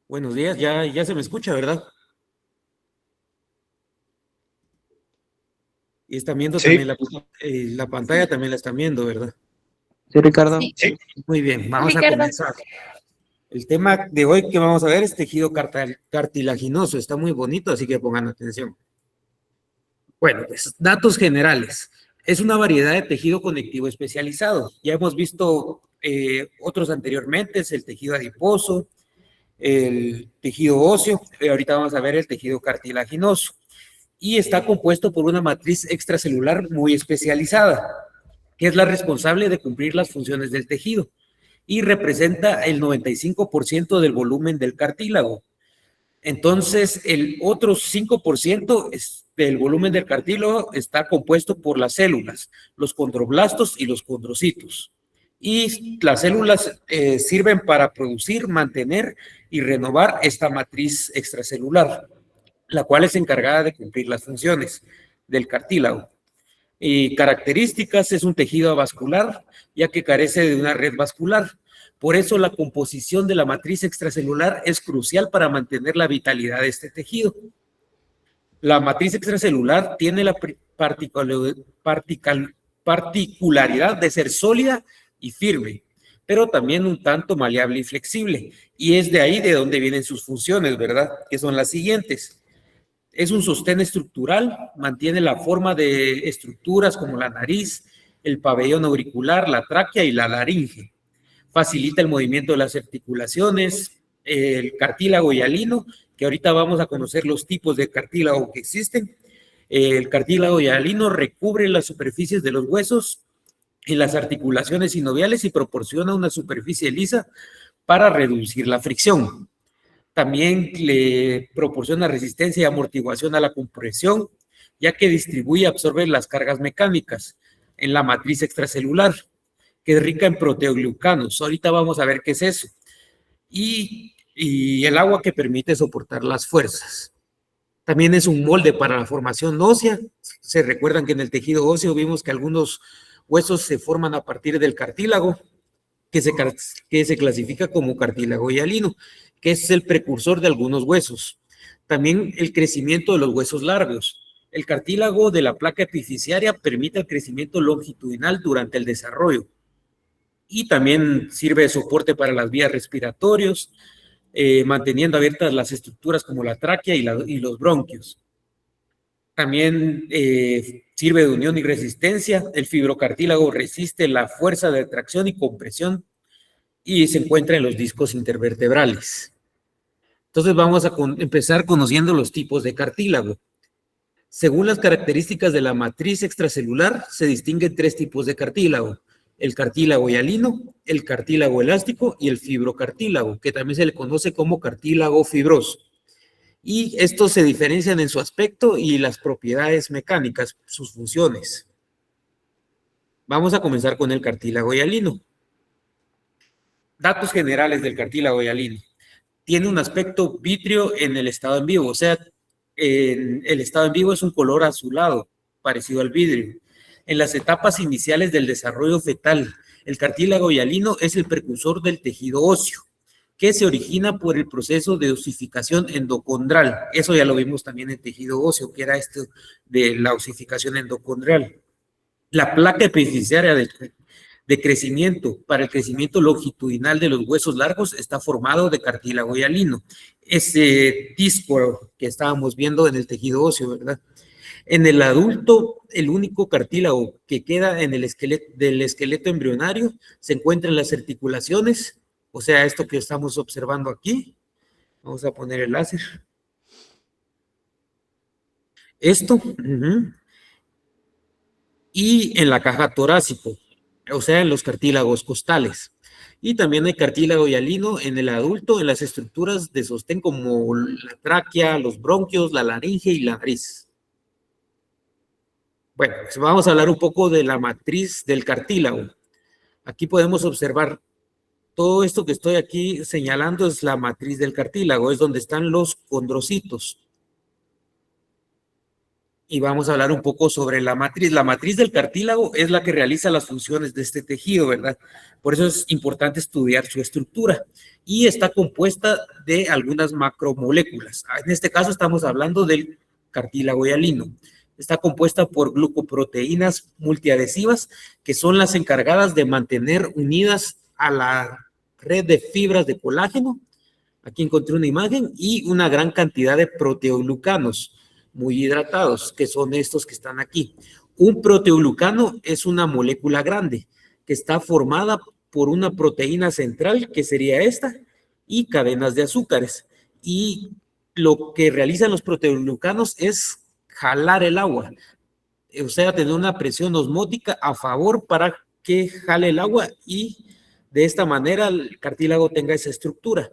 Buenos días, ya se me escucha, ¿verdad? Y están viendo Sí, también la pantalla, también la están viendo, ¿verdad? sí, Ricardo. Sí, Sí. Muy bien, vamos a Ricardo. comenzar. El tema de hoy que vamos a ver es tejido cartilaginoso. Está muy bonito, así que pongan atención. Bueno, pues datos generales. Es una variedad de tejido conectivo especializado. Ya hemos visto otros anteriormente, es el tejido adiposo, el tejido óseo, y ahorita vamos a ver el tejido cartilaginoso. Y está compuesto por una matriz extracelular muy especializada, que es la responsable de cumplir las funciones del tejido y representa el 95% del volumen del cartílago. Entonces, el otro 5% del volumen del cartílago está compuesto por las células, los condroblastos y los condrocitos. Y las células sirven para producir, mantener y renovar esta matriz extracelular, la cual es encargada de cumplir las funciones del cartílago. Y características: es un tejido avascular, ya que carece de una red vascular. Por eso la composición de la matriz extracelular es crucial para mantener la vitalidad de este tejido. La matriz extracelular tiene la particularidad de ser sólida y firme, pero también un tanto maleable y flexible. Y es de ahí de donde vienen sus funciones, ¿verdad? Que son las siguientes: es un sostén estructural, mantiene la forma de estructuras como la nariz, el pabellón auricular, la tráquea y la laringe. Facilita el movimiento de las articulaciones, el cartílago hialino, que ahorita vamos a conocer los tipos de cartílago que existen. El cartílago hialino recubre las superficies de los huesos y las articulaciones sinoviales y proporciona una superficie lisa para reducir la fricción. También le proporciona resistencia y amortiguación a la compresión, ya que distribuye y absorbe las cargas mecánicas en la matriz extracelular, que es rica en proteoglucanos. Ahorita vamos a ver qué es eso. Y el agua, que permite soportar las fuerzas. También es un molde para la formación ósea. Se recuerdan que en el tejido óseo vimos que algunos huesos se forman a partir del cartílago, que se clasifica como cartílago hialino, que es el precursor de algunos huesos. También el crecimiento de los huesos largos. El cartílago de la placa epifisiaria permite el crecimiento longitudinal durante el desarrollo y también sirve de soporte para las vías respiratorias, manteniendo abiertas las estructuras como la tráquea y los bronquios. También sirve de unión y resistencia. El fibrocartílago resiste la fuerza de tracción y compresión y se encuentra en los discos intervertebrales. Entonces vamos a empezar conociendo los tipos de cartílago. Según las características de la matriz extracelular, se distinguen tres tipos de cartílago: el cartílago hialino, el cartílago elástico y el fibrocartílago, que también se le conoce como cartílago fibroso. Y estos se diferencian en su aspecto y las propiedades mecánicas, sus funciones. Vamos a comenzar con el cartílago hialino. Datos generales del cartílago hialino: tiene un aspecto vítreo en el estado en vivo, o sea, en el estado en vivo es un color azulado, parecido al vidrio. En las etapas iniciales del desarrollo fetal, el cartílago hialino es el precursor del tejido óseo, que se origina por el proceso de osificación endocondral. Eso ya lo vimos también en tejido óseo, que era esto de la osificación endocondral. La placa epifisiaria de crecimiento para el crecimiento longitudinal de los huesos largos está formado de cartílago hialino. Ese disco que estábamos viendo en el tejido óseo, ¿verdad? En el adulto, el único cartílago que queda en el esqueleto embrionario se encuentra en las articulaciones, o sea, esto que estamos observando aquí. Vamos a poner el láser. Esto. Y en la caja torácica, o sea, en los cartílagos costales. Y también hay cartílago hialino en el adulto en las estructuras de sostén como la tráquea, los bronquios, la laringe y la nariz. Bueno, pues vamos a hablar un poco de la matriz del cartílago. Aquí podemos observar todo esto que estoy aquí señalando es la matriz del cartílago, es donde están los condrocitos. y vamos a hablar un poco sobre la matriz. La matriz del cartílago es la que realiza las funciones de este tejido, ¿verdad? Por eso es importante estudiar su estructura y está compuesta de algunas macromoléculas. En este caso estamos hablando del cartílago hialino. Está compuesta por glucoproteínas multiadhesivas que son las encargadas de mantener unidas a la red de fibras de colágeno. Aquí encontré una imagen y una gran cantidad de proteoglucanos muy hidratados, que son estos que están aquí. Un proteoglucano es una molécula grande que está formada por una proteína central, que sería esta, y cadenas de azúcares. Y lo que realizan los proteoglucanos es jalar el agua, o sea, tener una presión osmótica a favor para que jale el agua y de esta manera el cartílago tenga esa estructura.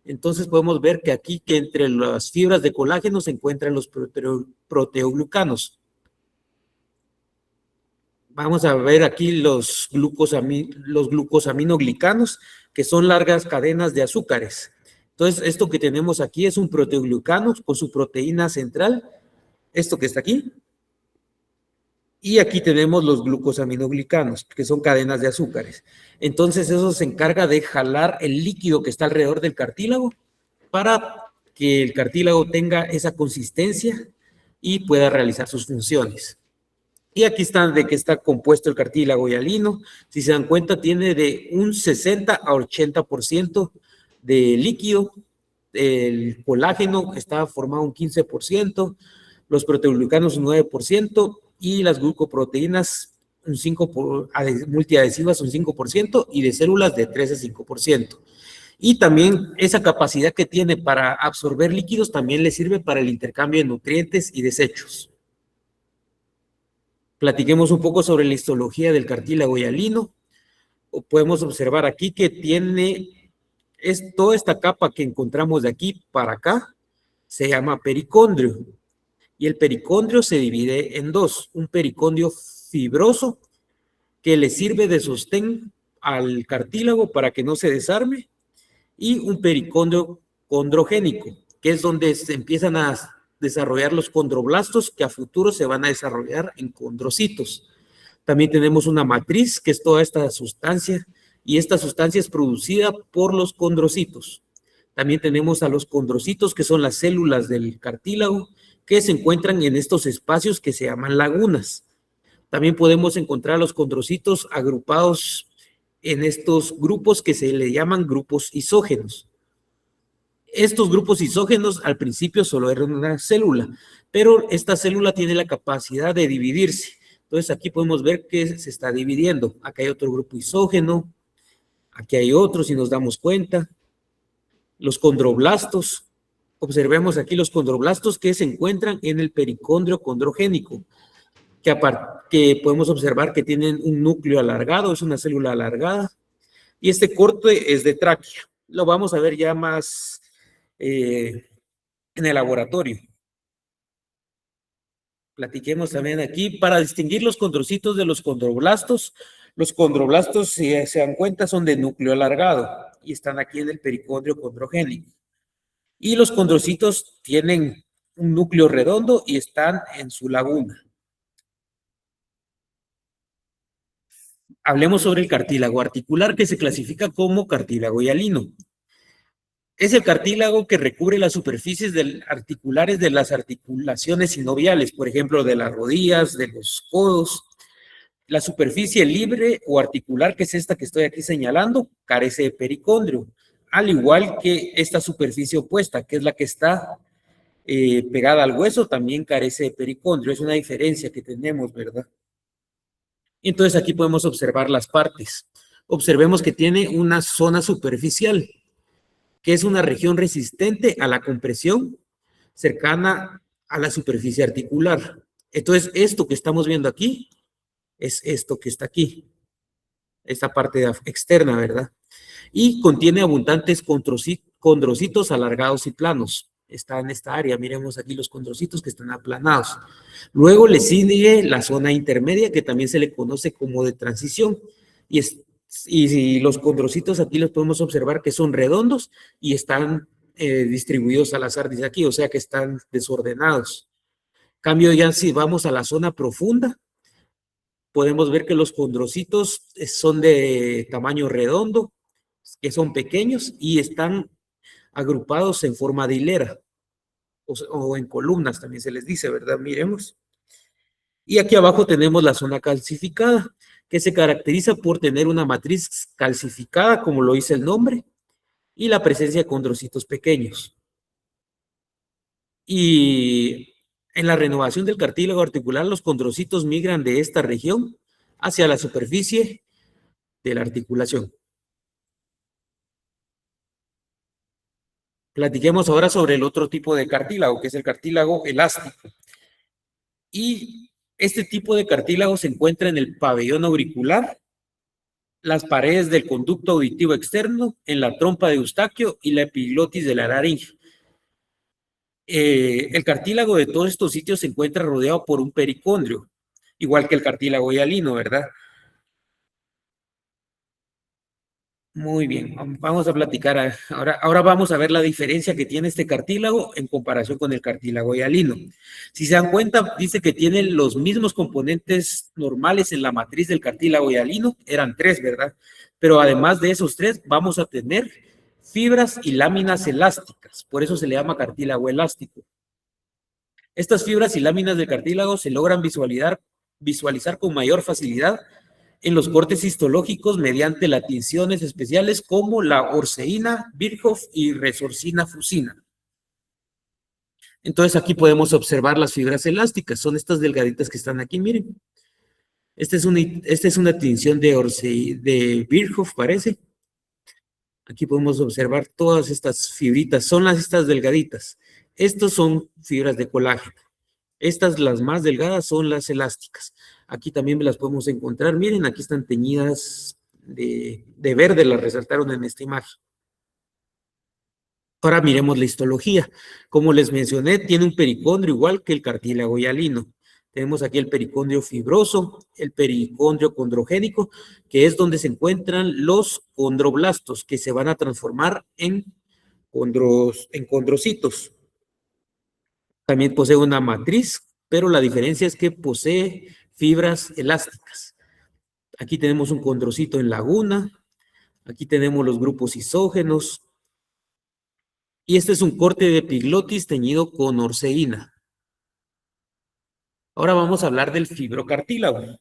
Entonces podemos ver que aquí que entre las fibras de colágeno se encuentran los proteoglucanos. Vamos a ver aquí los glucosaminoglicanos, que son largas cadenas de azúcares. Entonces, esto que tenemos aquí es un proteoglucano con su proteína central, esto que está aquí. Y aquí tenemos los glucosaminoglicanos, que son cadenas de azúcares. Entonces, eso se encarga de jalar el líquido que está alrededor del cartílago para que el cartílago tenga esa consistencia y pueda realizar sus funciones. Y aquí están de qué está compuesto el cartílago hialino. Si se dan cuenta, tiene de un 60 a 80% de líquido. El colágeno está formado un 15%, los proteoglucanos un 9% y las glucoproteínas un 5%, multiadhesivas un 5% y de células de 3 a 5%. Y también esa capacidad que tiene para absorber líquidos también le sirve para el intercambio de nutrientes y desechos. Platiquemos un poco sobre la histología del cartílago hialino. Podemos observar aquí que tiene toda esta capa que encontramos de aquí para acá, se llama pericondrio. Y el pericondrio se divide en dos: un pericondrio fibroso que le sirve de sostén al cartílago para que no se desarme, y un pericondrio condrogénico, que es donde se empiezan a desarrollar los condroblastos que a futuro se van a desarrollar en condrocitos. También tenemos una matriz, que es toda esta sustancia, y esta sustancia es producida por los condrocitos. También tenemos a los condrocitos, que son las células del cartílago, que se encuentran en estos espacios que se llaman lagunas. También podemos encontrar los condrocitos agrupados en estos grupos que se le llaman grupos isógenos. Estos grupos isógenos al principio solo eran una célula, pero esta célula tiene la capacidad de dividirse. Entonces aquí podemos ver que se está dividiendo. Acá hay otro grupo isógeno, aquí hay otro, si nos damos cuenta. Los condroblastos, observemos aquí los condroblastos que se encuentran en el pericondrio condrogénico, que podemos observar que tienen un núcleo alargado, es una célula alargada, y este corte es de tráquea. Lo vamos a ver ya más en el laboratorio. Platiquemos también aquí para distinguir los condrocitos de los condroblastos. Los condroblastos, si se dan cuenta, son de núcleo alargado y están aquí en el pericondrio condrogénico. Y los condrocitos tienen un núcleo redondo y están en su laguna. Hablemos sobre el cartílago articular, que se clasifica como cartílago hialino. Es el cartílago que recubre las superficies articulares de las articulaciones sinoviales, por ejemplo, de las rodillas, de los codos. La superficie libre o articular, que es esta que estoy aquí señalando, carece de pericondrio, al igual que esta superficie opuesta, que es la que está pegada al hueso, también carece de pericondrio. Es una diferencia que tenemos, ¿verdad? Entonces aquí podemos observar las partes. Observemos que tiene una zona superficial, que es una región resistente a la compresión cercana a la superficie articular. Entonces, esto que estamos viendo aquí es esto que está aquí, esta parte externa, ¿verdad? Y contiene abundantes condrocitos alargados y planos. Está en esta área, miremos aquí los condrocitos que están aplanados. Luego le sigue la zona intermedia, que también se le conoce como de transición, y los condrocitos aquí los podemos observar que son redondos y están distribuidos al azar, dice aquí, o sea que están desordenados. Cambio ya si vamos a la zona profunda, podemos ver que los condrocitos son de tamaño redondo, que son pequeños y están agrupados en forma de hilera o en columnas, también se les dice, ¿verdad? Miremos. Y aquí abajo tenemos la zona calcificada, que se caracteriza por tener una matriz calcificada, como lo dice el nombre, y la presencia de condrocitos pequeños. Y en la renovación del cartílago articular, los condrocitos migran de esta región hacia la superficie de la articulación. Platiquemos ahora sobre el otro tipo de cartílago, que es el cartílago elástico. Y este tipo de cartílago se encuentra en el pabellón auricular, las paredes del conducto auditivo externo, en la trompa de Eustaquio y la epiglotis de la laringe. El cartílago de todos estos sitios se encuentra rodeado por un pericondrio, igual que el cartílago hialino, ¿verdad? Muy bien, vamos a platicar ahora vamos a ver la diferencia que tiene este cartílago en comparación con el cartílago hialino. Si se dan cuenta, dice que tiene los mismos componentes normales en la matriz del cartílago hialino, eran 3, ¿verdad? Pero además de esos 3, vamos a tener fibras y láminas elásticas, por eso se le llama cartílago elástico. Estas fibras y láminas del cartílago se logran visualizar con mayor facilidad en los cortes histológicos mediante las tinciones especiales como la orceína, Birchhoff y resorcina fusina. Entonces aquí podemos observar las fibras elásticas, son estas delgaditas que están aquí, miren. Esta es una tinción de Birchhoff, parece. Aquí podemos observar todas estas fibritas, son estas delgaditas. Estos son fibras de colágeno. Estas, las más delgadas, son las elásticas. Aquí también las podemos encontrar. Miren, aquí están teñidas de verde, las resaltaron en esta imagen. Ahora miremos la histología. Como les mencioné, tiene un pericondrio igual que el cartílago hialino. Tenemos aquí el pericondrio fibroso, el pericondrio condrogénico, que es donde se encuentran los condroblastos, que se van a transformar en condrocitos. También posee una matriz, pero la diferencia es que posee fibras elásticas. Aquí tenemos un condrocito en laguna, aquí tenemos los grupos isógenos, y este es un corte de epiglotis teñido con orceína. Ahora vamos a hablar del fibrocartílago.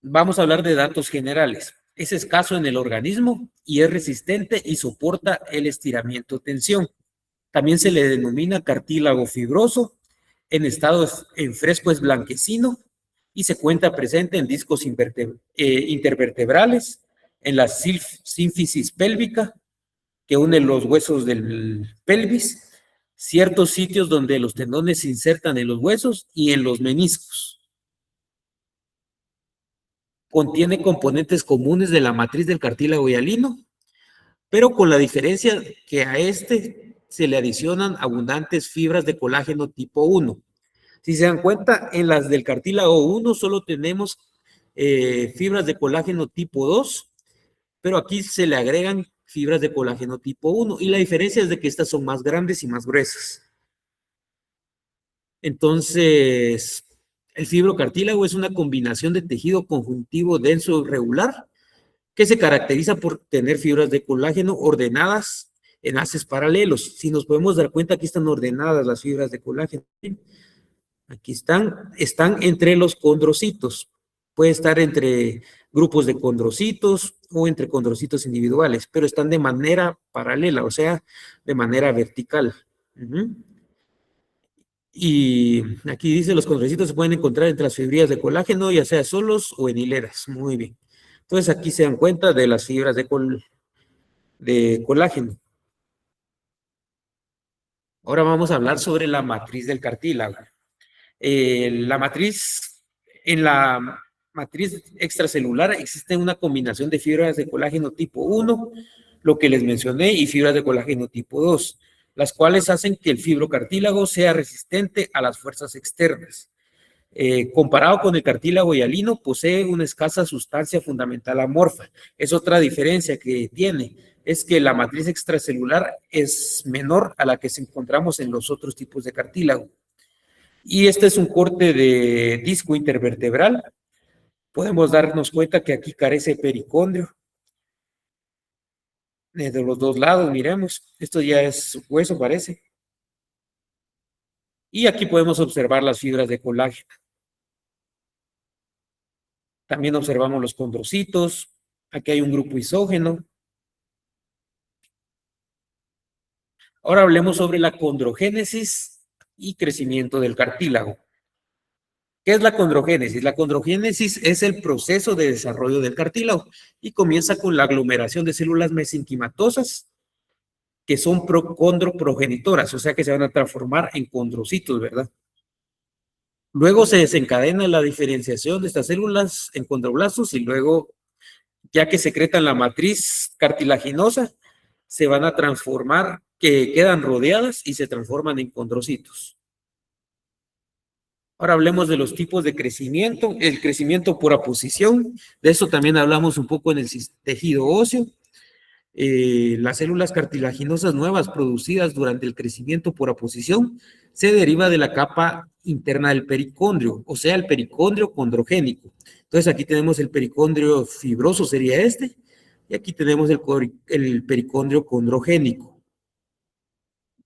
Vamos a hablar de datos generales. Es escaso en el organismo y es resistente y soporta el estiramiento-tensión. También se le denomina cartílago fibroso. En estado en fresco es blanquecino y se encuentra presente en discos intervertebrales, en la sínfisis pélvica, que une los huesos del pelvis, ciertos sitios donde los tendones se insertan en los huesos y en los meniscos. Contiene componentes comunes de la matriz del cartílago hialino, pero con la diferencia que a este se le adicionan abundantes fibras de colágeno tipo 1. Si se dan cuenta, en las del cartílago 1 solo tenemos fibras de colágeno tipo 2, pero aquí se le agregan fibras de colágeno tipo 1 y la diferencia es de que estas son más grandes y más gruesas. Entonces, el fibrocartílago es una combinación de tejido conjuntivo denso regular que se caracteriza por tener fibras de colágeno ordenadas en haces paralelos. Si nos podemos dar cuenta, aquí están ordenadas las fibras de colágeno. Aquí están entre los condrocitos. Puede estar entre grupos de condrocitos o entre condrocitos individuales, pero están de manera paralela, o sea, de manera vertical. Y aquí dice, los condrocitos se pueden encontrar entre las fibrillas de colágeno, ya sea solos o en hileras. Muy bien. Entonces aquí se dan cuenta de las fibras de colágeno. Ahora vamos a hablar sobre la matriz del cartílago. En la matriz extracelular existe una combinación de fibras de colágeno tipo 1, lo que les mencioné, y fibras de colágeno tipo 2, las cuales hacen que el fibrocartílago sea resistente a las fuerzas externas. Comparado con el cartílago hialino, posee una escasa sustancia fundamental amorfa. Es otra diferencia que tiene, es que la matriz extracelular es menor a la que se encontramos en los otros tipos de cartílago. Y este es un corte de disco intervertebral. Podemos darnos cuenta que aquí carece pericondrio. De los dos lados, miremos. Esto ya es hueso, parece. Y aquí podemos observar las fibras de colágeno. También observamos los condrocitos. Aquí hay un grupo isógeno. Ahora hablemos sobre la condrogénesis y crecimiento del cartílago. ¿Qué es la condrogénesis? La condrogénesis es el proceso de desarrollo del cartílago y comienza con la aglomeración de células mesenquimatosas que son condroprogenitoras, o sea que se van a transformar en condrocitos, ¿verdad? Luego se desencadena la diferenciación de estas células en condroblastos y luego, ya que secretan la matriz cartilaginosa, se van a transformar, que quedan rodeadas y se transforman en condrocitos. Ahora hablemos de los tipos de crecimiento. El crecimiento por aposición, de eso también hablamos un poco en el tejido óseo. Las células cartilaginosas nuevas producidas durante el crecimiento por aposición se deriva de la capa interna del pericondrio, o sea, el pericondrio condrogénico. Entonces aquí tenemos el pericondrio fibroso, sería este, y aquí tenemos el pericondrio condrogénico.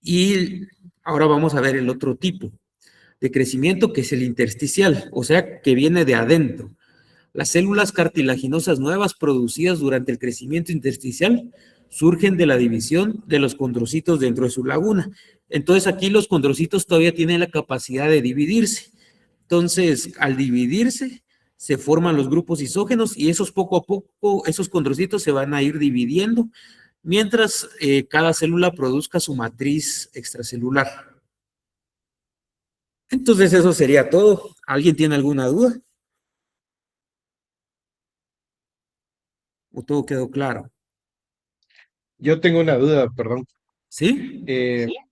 Y ahora vamos a ver el otro tipo de crecimiento, que es el intersticial, o sea, que viene de adentro. Las células cartilaginosas nuevas producidas durante el crecimiento intersticial surgen de la división de los condrocitos dentro de su laguna. Entonces aquí los condrocitos todavía tienen la capacidad de dividirse. Entonces, al dividirse, se forman los grupos isógenos y esos poco a poco, esos condrocitos se van a ir dividiendo mientras cada célula produzca su matriz extracelular. Entonces eso sería todo. ¿Alguien tiene alguna duda? ¿O todo quedó claro? Yo tengo una duda, perdón. ¿Sí?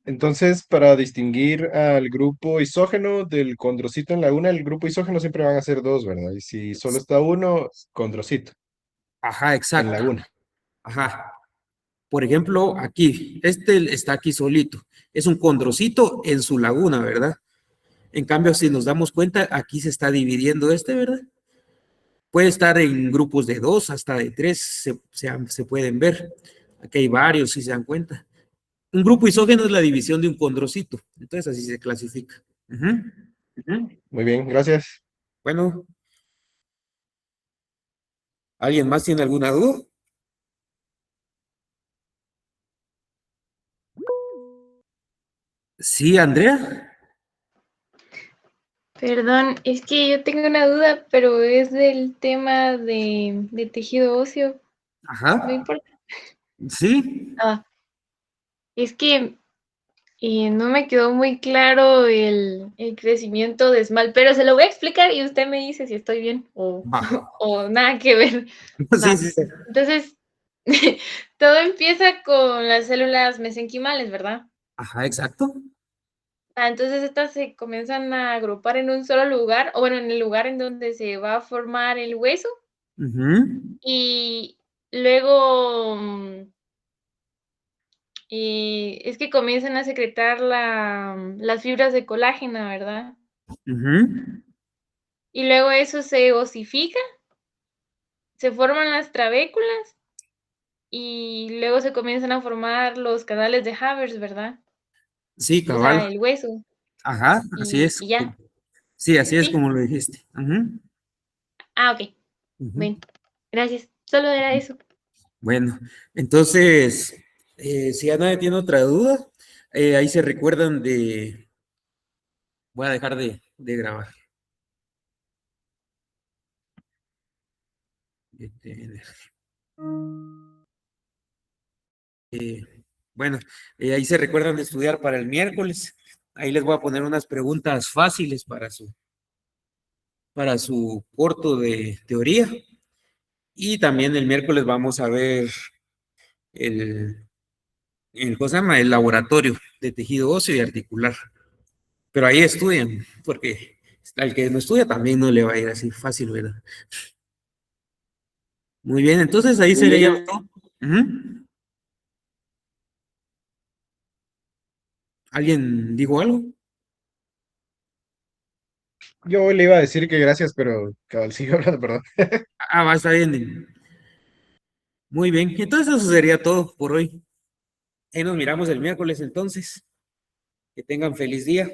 Entonces, para distinguir al grupo isógeno del condrocito en la una, el grupo isógeno siempre van a ser dos, ¿verdad? Y si solo está uno, condrocito Ajá, en exacto. la una. Ajá. Por ejemplo, aquí, este está aquí solito. Es un condrocito en su laguna, ¿verdad? En cambio, si nos damos cuenta, aquí se está dividiendo este, ¿verdad? Puede estar en grupos de dos, hasta de tres, se pueden ver. Aquí hay varios, si se dan cuenta. Un grupo isógeno es la división de un condrocito. Entonces, así se clasifica. Ujú. Muy bien, gracias. Bueno, ¿alguien más tiene alguna duda? Sí, Andrea. Perdón, es que yo tengo una duda, pero es del tema de tejido óseo. No Ajá. importa. Sí. Ah, es que no me quedó muy claro el crecimiento de esmal, pero se lo voy a explicar y usted me dice si estoy bien o, Va. o nada que ver. Sí, Va. sí, sí. Entonces, todo empieza con las células mesenquimales, ¿verdad? Ajá, exacto. Entonces estas se comienzan a agrupar en un solo lugar, o bueno, en el lugar en donde se va a formar el hueso. Ujú, Y luego, es que comienzan a secretar las fibras de colágeno, ¿verdad? ujú, Y luego eso se osifica, se forman las trabéculas y luego se comienzan a formar los canales de Haber, ¿verdad? sí, O sea, cabal. el hueso Ajá, así y es. ya, Sí, así es ¿sí? como lo dijiste. Ujú, Ok, ujú. bueno, gracias. Solo era eso. Bueno, entonces, si ya nadie tiene otra duda, ahí se recuerdan de... Voy a dejar de grabar. Este, eh, bueno, ahí se recuerdan de estudiar para el miércoles. Ahí les voy a poner unas preguntas fáciles para su corto de teoría. Y también el miércoles vamos a ver el, ¿cómo se llama? El laboratorio de tejido óseo y articular. Pero ahí estudian, porque Al que no estudia también no le va a ir así fácil, ¿verdad? Muy bien, entonces ahí sería todo. Ujú. ¿Alguien dijo algo? Yo le iba a decir que gracias, pero cabal, sigue hablando, perdón. Ah, va, está bien. Muy bien, entonces eso sería todo por hoy. Ahí nos miramos el miércoles entonces. Que tengan feliz día.